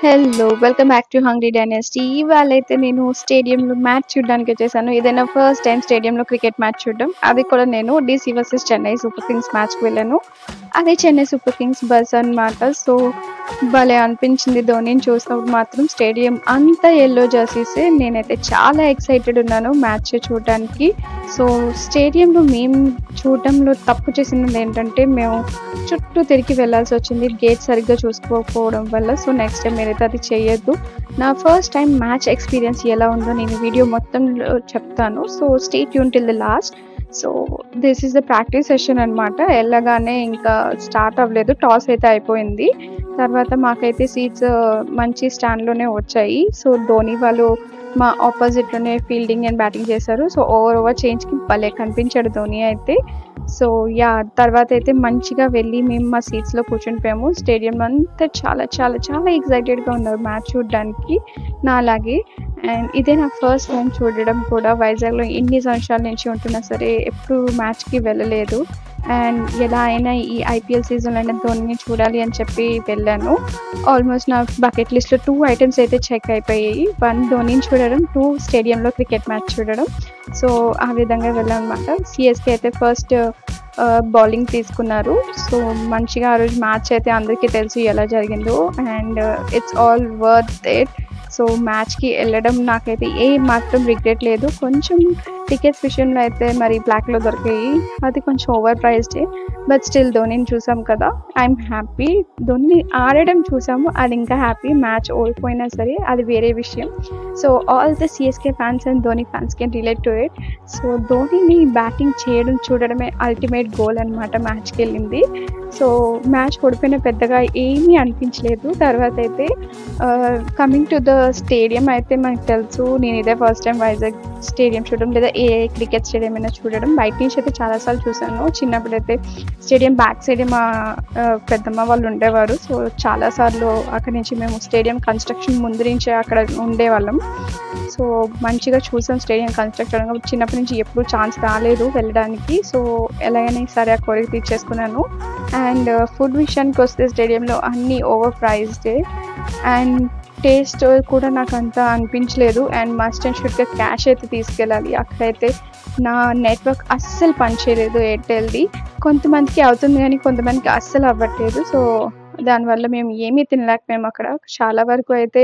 Hello! Welcome back to Hungry Dynasty. ఇవాళైతే నేను స్టేడియంలో మ్యాచ్ చూడ్డానికొచ్చేసాను. ఇదే ఫస్ట్ టైమ్ స్టేడియంలో క్రికెట్ మ్యాచ్ చూడడం. అది కూడా నేను DC versus Chennai super kings మ్యాచ్‌కి వెళ్ళాను. అదే చెన్నై సూపర్ కింగ్స్ బస్ అన్నమాట. సో, భలే అనిపించింది ధోనిని చూసినప్పుడు మాత్రం. స్టేడియం అంతా యెల్లో జెర్సీసే. నేనైతే చాలా ఎక్సైటెడ్ ఉన్నాను మ్యాచ్ చూడడానికి. సో, స్టేడియంలో మేము చూడడంలో తప్పు చేసిందేంటంటే, మేము చుట్టూ తిరిగి వెళ్ళాల్సొచ్చింది. గేట్ సరిగ్గా చూసుకోకపోవడం వల్ల. సో, నెక్స్ట్ టైమ్ మీరైతే అది చేయొద్దు. నా ఫస్ట్ టైమ్ మ్యాచ్ ఎక్స్‌పీరియన్స్ ఎలా ఉందో నేను వీడియో మొత్తంలో చెప్తాను. So, stay tune till the last. So, this is the practice session అనమాట. ఎళ్ళగానే ఇంకా స్టార్ట్ అవ్వలేదు. టాస్ అయితే అయిపోయింది. తర్వాత మాకైతే సీట్స్ మంచి స్టాండ్‌లోనే వచ్చాయి. సో, ధోని వాళ్ళు మా అపోజిట్‌లోనే ఫీల్డింగ్ అండ్ బ్యాటింగ్ చేశారు. సో, ఓవర్ చేంజ్‌కి భలే కనిపించాడు ధోని అయితే. So, yeah! తర్వాతైతే మంచిగా వెళ్ళి మేము మా సీట్స్‌లో కూర్చుండిపోయాము. స్టేడియం అంతా చాలా చాలా చాలా ఎక్సైటెడ్‌గా ఉన్నారు మ్యాచ్ చూడడానికి నాలాగే. అండ్ ఇదే నా ఫస్ట్ టైమ్ చూడడం కూడా. వైజాగ్‌లో ఎన్ని సంవత్సరాల నుంచి ఉంటున్నా సరే ఎప్పుడు మ్యాచ్‌కి వెళ్ళలేదు. అండ్ ఎలా అయినా ఈ ఐపీఎల్ సీజన్‌లో అయినా ధోనిని చూడాలి అని చెప్పి వెళ్ళాను. ఆల్మోస్ట్ నా బకెట్ లిస్ట్‌లో 2 ఐటెమ్స్ అయితే చెక్ అయిపోయాయి. 1 ధోనిని చూడడం, 2 స్టేడియంలో క్రికెట్ మ్యాచ్ చూడడం. సో, ఆ విధంగా వెళ్ళామనమాట. సీఎస్‌కే అయితే ఫస్ట్ బౌలింగ్ తీసుకున్నారు. సో, మంచిగా ఆ రోజు మ్యాచ్ అయితే అందరికీ తెలుసు ఎలా జరిగిందో. And it's all worth it. So, మ్యాచ్‌కి ఎళ్ళడం నాకైతే ఏ మాత్రం రిగ్రెట్ లేదు. కొంచెం టికెట్స్ విషయంలో అయితే మరి బ్లాక్‌లో దొరికాయి. అది కొంచెం ఓవర్ ప్రైస్డే. బట్ స్టిల్ ధోనిని చూసాం కదా! I'm happy. ధోని ఆడడం చూసాము. అది ఇంకా హ్యాపీ. మ్యాచ్ ఓడిపోయినా సరే అది వేరే విషయం. సో, ఆల్ ద సీఎస్‌కే fans and Dhoni fans can relate to it. So, ధోనిని బ్యాటింగ్ చేయడం చూడడమే అల్టిమేట్ గోల్ అనమాట మ్యాచ్‌కెళ్ళింది. సో, మ్యాచ్ ఓడిపోయినా పెద్దగా ఏమీ అనిపించలేదు. తర్వాతైతే కమింగ్ టు ద స్టేడియం అయితే మనకు తెలుసు. నేను ఇదే ఫస్ట్ టైమ్ వైజాగ్ స్టేడియం చూడడం లేదా ఏ క్రికెట్ స్టేడియం అయినా చూడడం. బయట నుంచి అయితే చాలా సార్లు చూసాను. చిన్నప్పుడైతే స్టేడియం బ్యాక్ సైడే మా పెద్దమ్మ వాళ్ళు ఉండేవారు. సో, చాలా సార్లు అక్కడి నుంచి మేము స్టేడియం కన్‌స్ట్రక్షన్ ముందు నుంచే అక్కడ ఉండేవాళ్ళం. సో, మంచిగా చూసాం స్టేడియం కన్‌స్ట్రక్ట్ అవ్వడం. చిన్నప్పటి నుంచి ఎప్పుడు ఛాన్స్ రాలేదు వెళ్ళడానికి. సో, ఎలాగైనా సరే ఆ కోరిక తీర్చేసుకున్నాను. అండ్ ఫుడ్ విషయానికొస్తే స్టేడియంలో అన్నీ ఓవర్ ప్రైస్డే. అండ్ టేస్ట్ కూడా నాకంత అనిపించలేదు. అండ్ మస్ట్ అండ్ షుడ్‌గా క్యాష్ అయితే తీసుకెళ్ళాలి. అక్కడైతే నా నెట్‌వర్క్ అస్సలు పనిచేయలేదు ఎయిర్‌టెల్‌ది. కొంతమందికి అవుతుంది గానీ కొంతమందికి అస్సలు అవ్వట్లేదు. సో, దానివల్ల మేము ఏమీ తినలేకపోయాము అక్కడ. చాలా వరకు అయితే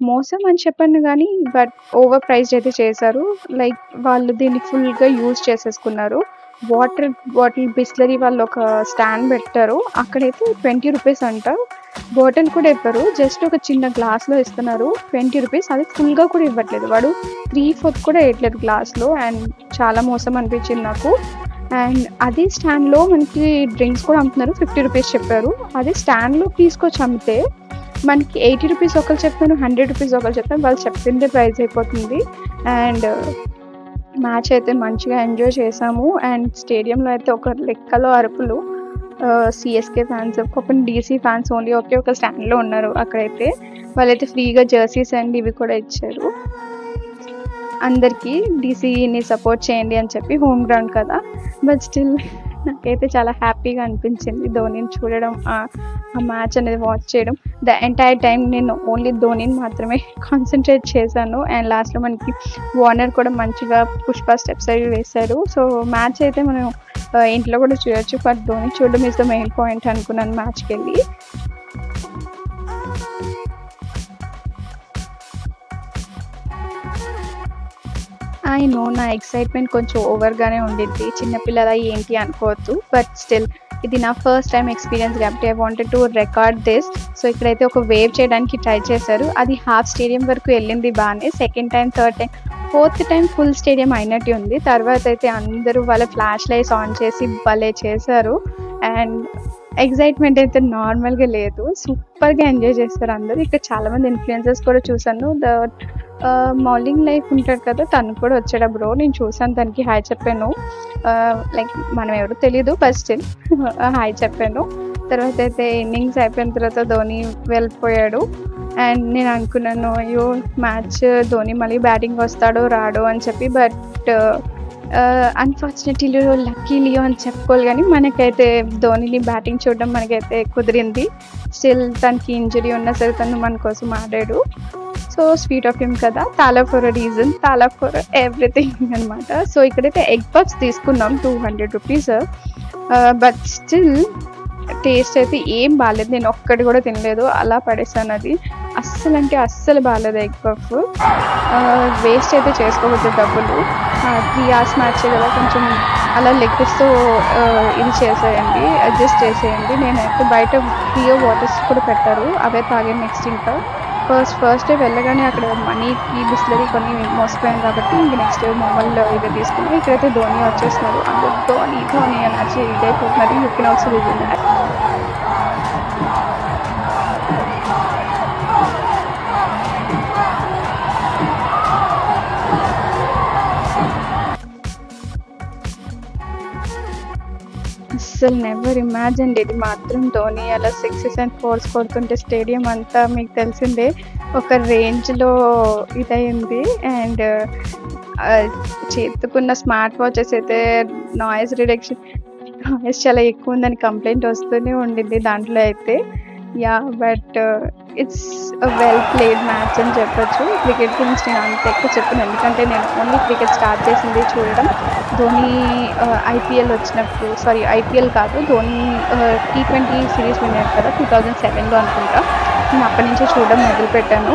మోసం అని చెప్పను గానీ బట్ ఓవర్ ప్రైస్డ్ అయితే చేశారు. లైక్ వాళ్ళు దీన్ని ఫుల్‌గా యూజ్ చేసేసుకున్నారు. వాటర్ బాటిల్ బిస్లెరీ వాళ్ళు ఒక స్టాండ్ పెట్టారు. అక్కడైతే ₹20 అంట. బాటిల్ కూడా ఇవ్వరు. జస్ట్ ఒక చిన్న గ్లాస్‌లో ఇస్తున్నారు. ₹20 అది ఫుల్‌గా కూడా ఇవ్వట్లేదు. వాడు 3/4 కూడా ఎయట్లేదు గ్లాస్‌లో. అండ్ చాలా మోసం అనిపించింది నాకు. అండ్ అదే స్టాండ్‌లో మనకి డ్రింక్స్ కూడా అమ్ముతున్నారు. ₹50 చెప్పారు. అదే స్టాండ్‌లో తీసుకొచ్చి అమ్మితే మనకి ₹80 ఒకళ్ళు చెప్తారు, ₹100 ఒకళ్ళు చెప్తారు. వాళ్ళు చెప్పిందే ప్రైస్ అయిపోతుంది. అండ్ మ్యాచ్ అయితే మంచిగా ఎంజాయ్ చేశాము. అండ్ స్టేడియంలో అయితే ఒక లెక్కలో అరుపులు. సీఎస్‌కే ఫ్యాన్స్, పాపం డీసీ ఫ్యాన్స్ ఓన్లీ ఒకే ఒక స్టాండ్‌లో ఉన్నారు అక్కడైతే. వాళ్ళైతే ఫ్రీగా జెర్సీస్ అండ్ ఇవి కూడా ఇచ్చారు. అందరికీ డీసీని సపోర్ట్ చేయండి అని చెప్పి హోమ్ గ్రౌండ్ కదా! బట్ స్టిల్ నాకైతే చాలా హ్యాపీగా అనిపించింది ధోనిని చూడడం. ఆ మ్యాచ్ అనేది వాచ్ చేయడం. ద ఎంటైర్ టైమ్ నేను ఓన్లీ ధోనిని మాత్రమే కాన్సంట్రేట్ చేశాను. అండ్ లాస్ట్‌లో మనకి వార్నర్ కూడా మంచిగా పుష్ప స్టెప్స్ అవి వేశారు. సో, మ్యాచ్ అయితే మనం ఇంట్లో కూడా చూడొచ్చు. బట్ ధోని చూడడం ఈస్ ద మెయిన్ పాయింట్ అనుకున్నాను మ్యాచ్‌కెళ్ళి. ఐ నో నా ఎక్సైట్‌మెంట్ కొంచెం ఓవర్‌గానే ఉండిద్ది. చిన్న పిల్లలా ఏంటి అనుకోవద్దు. బట్ స్టిల్ ఇది నా ఫస్ట్ టైమ్ ఎక్స్‌పీరియన్స్ కాబట్టి I wanted to record this. So, ఇక్కడైతే ఒక వేవ్ చేయడానికి ట్రై చేశారు. అది హాఫ్ స్టేడియం వరకు వెళ్ళింది బానే. Second time, third time, fourth time full stadium అయినట్టే ఉంది. తర్వాతైతే అందరూ వాళ్ళ ఫ్లాష్ లైట్స్ ఆన్ చేసి భలే చేశారు. అండ్ ఎక్సైట్‌మెంట్ అయితే నార్మల్‌గా లేదు. సూపర్‌గా ఎంజాయ్ చేశారు అందరూ. ఇక్కడ చాలామంది ఇన్‌ఫ్లుయెన్సర్స్ కూడా చూసాను. మౌలింగ్ లైఫ్ ఉంటాడు కదా! తను కూడా వచ్చాడు బ్రో. నేను చూసాను, తనకి హాయ్ చెప్పాను. లైక్ మనం ఎవరో తెలీదు. బట్ స్టిల్ హాయ్ చెప్పాను. తర్వాతైతే ఇన్నింగ్స్ అయిపోయిన తర్వాత ధోని వెళ్ళిపోయాడు. అండ్ నేను అనుకున్నాను, అయ్యో! మ్యాచ్ ధోని మళ్ళీ బ్యాటింగ్ వస్తాడో రాడో అని చెప్పి. బట్ అన్‌ఫార్చునేట్‌లీ లక్కీలియో అని చెప్పుకోవాలి గానీ, మనకైతే ధోనిని బ్యాటింగ్ చూడడం మనకైతే కుదిరింది. స్టిల్ తనకి ఇంజరీ ఉన్నా సరే తను మన కోసం ఆడాడు. సో, స్వీట్ ఆఫ్ హిమ్ కదా! తాలా ఫర్ ఎ రీజన్, తాలా ఫర్ ఎవ్రీథింగ్ అనమాట. సో, ఇక్కడైతే ఎగ్ పఫ్స్ తీసుకున్నాం ₹200. బట్ స్టిల్ టేస్ట్ అయితే ఏం బాలేదు. నేను ఒక్కటి కూడా తినలేదు. అలా పడేసాను అది. అస్సలంటే అస్సలు బాలేదు ఎగ్ పఫ్. వేస్ట్ అయితే చేసుకోవద్దు డబ్బులు. 3 hours మ్యాచే కదా, కొంచెం అలా లెగ్గిస్తూ ఇది చేసేయండి, అడ్జస్ట్ చేసేయండి. నేనైతే బయట పియో వాటర్స్ కూడా పెట్టారు, అవే తాగాను. నెక్స్ట్ ఇంకా ఫస్ట్ డే వెళ్ళగానే అక్కడ మనీకి బిస్లరీ కొన్ని మోసపోయాను కాబట్టి ఇంక నెక్స్ట్ డే మామూలు ఇదే తీసుకున్నాను. ఇక్కడైతే ధోని వచ్చేస్తున్నారు. అందరూ ధోని ధోని అని వచ్చి ఇదైపోతున్నారు. You can also visit that. అస్సలు నెవర్ ఇమాజిన్. ఇది మాత్రం ధోని అలా 6s and 4s కొడుతుంటే స్టేడియం అంతా మీకు తెలిసిందే ఒక రేంజ్లో ఇదయింది. అండ్ చేతుకున్న స్మార్ట్ వాచెస్ అయితే నాయిస్ చాలా ఎక్కువ ఉందని కంప్లైంట్ వస్తూనే ఉండింది దాంట్లో అయితే. But it's well played match అని చెప్పొచ్చు. క్రికెట్ గురించి నేను అంత ఎక్కువ చెప్పను, ఎందుకంటే నేను ఓన్లీ క్రికెట్ స్టార్ట్ చేసింది చూడడం ధోని ఐపీఎల్ వచ్చినప్పుడు. ఐపీఎల్ కాదు, ధోని T20 సిరీస్ విన్నారు కదా 2007లో అనుకుంటా. నేను అప్పటి నుంచే చూడడం మొదలుపెట్టాను.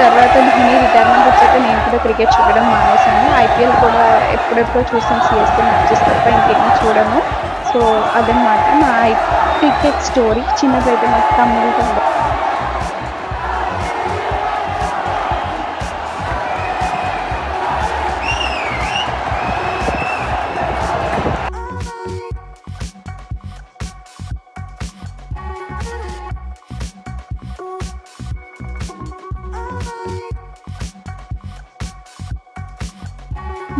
తర్వాత ధోని రిటైర్మెంట్ వచ్చాక నేను కూడా క్రికెట్ చూడడం మానేశాను. ఐపీఎల్ కూడా ఎప్పుడెప్పుడో చూస్తాను, సిఎస్కే మ్యాచెస్ తప్ప ఇంకేమీ చూడను. సో అదనమాట నా క్రికెట్ స్టోరీ. చిన్నదైతే నాకు తమ్ముడు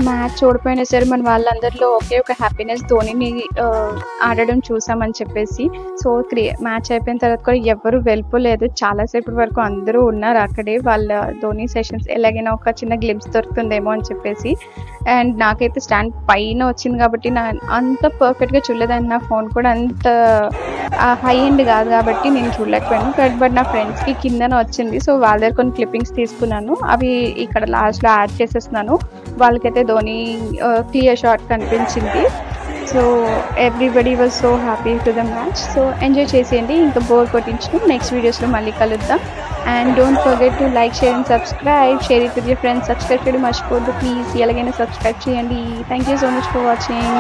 మ్యాచ్ ఓడిపోయినా సరే మన వాళ్ళందరిలో ఒకే ఒక హ్యాపీనెస్ ధోనిని ఆడడం చూసామని చెప్పేసి. సో మ్యాచ్ అయిపోయిన తర్వాత కూడా ఎవరు వెళ్ళిపోలేదు, చాలాసేపటి వరకు అందరూ ఉన్నారు అక్కడే. వాళ్ళ ధోని సెషన్స్ ఎలాగైనా ఒక చిన్న గ్లిమ్స్ దొరుకుతుందేమో అని చెప్పేసి. అండ్ నాకైతే స్టాండ్ పైన వచ్చింది కాబట్టి అంత పర్ఫెక్ట్గా చూడలేదని, నా ఫోన్ కూడా అంత హై ఎండ్ కాదు కాబట్టి నేను చూడలేకపోయాను. బట్ నా ఫ్రెండ్స్కి కిందన వచ్చింది. సో వాళ్ళ దగ్గర కొన్ని క్లిప్పింగ్స్ తీసుకున్నాను, అవి ఇక్కడ లాస్ట్లో యాడ్ చేసేస్తున్నాను. వాళ్ళకైతే ధోని క్లియర్ షాట్ కనిపించింది. So everybody was so happy to the match. So enjoy చేసేయండి, ఇంకా బోర్ కొట్టించు. నెక్స్ట్ వీడియోస్లో మళ్ళీ కలుద్దాం. And don't forget to like, share and subscribe. Share it with your friends. Subscribe చేయడం మర్చిపోవద్దు ప్లీజ్. ఎలాగైనా సబ్స్క్రైబ్ చేయండి. Thank you so much for watching.